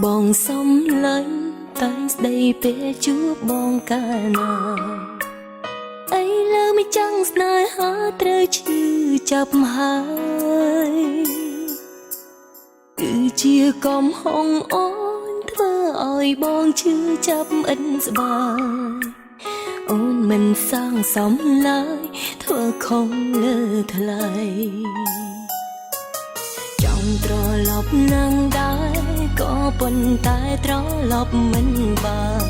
បងសំឡាញ់តែស្ដីពេលជួបបងកាលណាអីលើមិនចង់ស្នេហាត្រូវឈឺចាប់ហើយគឺជាកំហុងអូនធ្វើឲ្យបងឈឺចាប់អិនស្បើយអូនមិនសង្សំឡើយធ្វើខំលើថ្លៃចង់ត្រឡប់នឹងដែរក៏ប៉ុន្តែត្រឡប់មិនបាន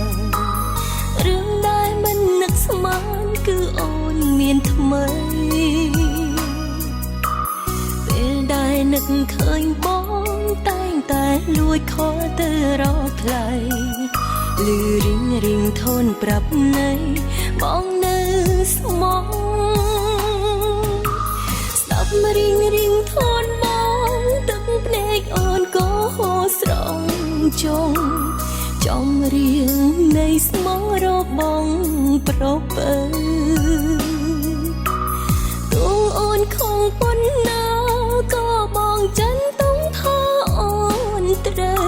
រឿងដែលមិននឹកស្មានគឺអូនមានថ្មីពេលដែលនឹកឃើញបងតែងតែលួចខលទៅរកថ្លៃលឺរីងធូនប្រាប់ណៃបងនៅស្មោះស្ដាប់រីងធូនបងទឹកភ្នែកអូនក៏ហូរស្រង់ចង់ចំរៀងនៃស្មោះរបងប្រពើទូអូនខំប៉ុណ្ណាក៏បងចិនតុងថាអូនត្រូវ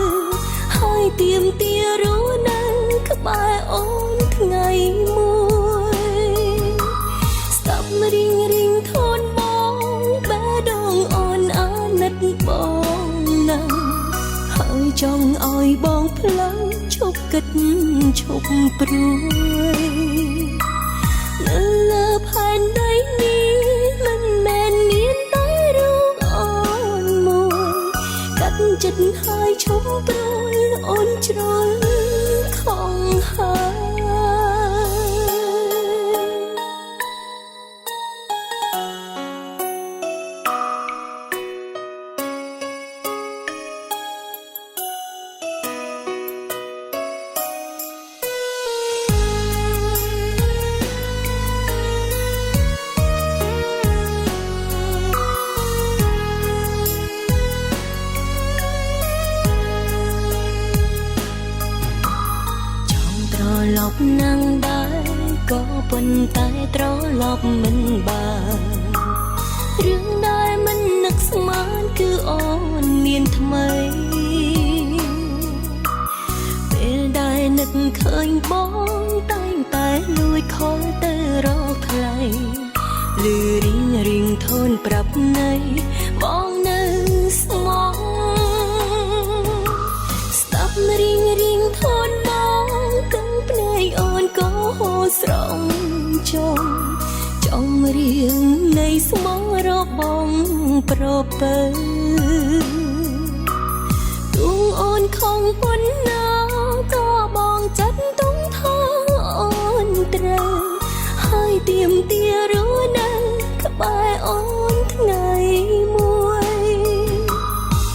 ហើយទៀមទារស់នៅក្បែរអូនថ្ងៃមួយស្ដាប់រីងធូនបងបែដងអូនអាណិតបងណាស់ហើយចង់ឲ្យបងផ្លូវឈប់គិតឈប់ព្រួយនៅលើផែនដីនេះមិនមែនមានតែរូបអូនមួយកាត់ចិត្តហើយឈប់ព្រួយអូនជ្រុលខំហើយឡប់នឹងដែរក៏ប៉ុន្តែត្រឡប់មិនបានរឿងដែលមិននឹកស្មានគឺអូនមានថ្មីពេលដែលនឹកឃើញបងតែងតែលួចខលទៅរកថ្លៃលឺរីងធូនប្រាប់ណៃបងនៅស្មោះស្ដាប់រីងធូនបងទឹកភ្នែកអូនក៏ហូរស្រង់ចង់រៀងនៃស្មោះរបងប្រពើទូអូនខំប៉ុណ្ណាក៏បងចាត់ទុំថាអូនត្រូវហើយទៀមទារស់នៅក្បែរអូនថ្ងៃមួយ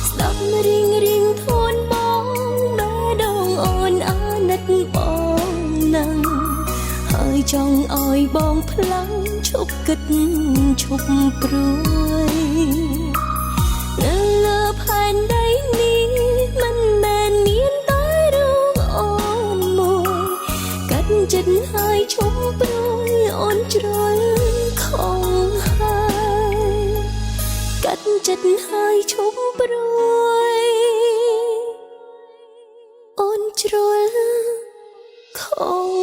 ស្ដាប់រីងធូនបងបែដងអូនអាណិតបងណាស់ហើយចង់ឲ្យបងផ្លាំងឈប់គិតឈប់ព្រួយនៅលើផែនដីនេះមិនមែនមានតែរូបអូនមួយកាត់ចិត្តហើយឈប់ព្រួយអូនជ្រុលខំហើយកាត់ចិត្តហើយឈប់ព្រួយអូនជ្រុលខំ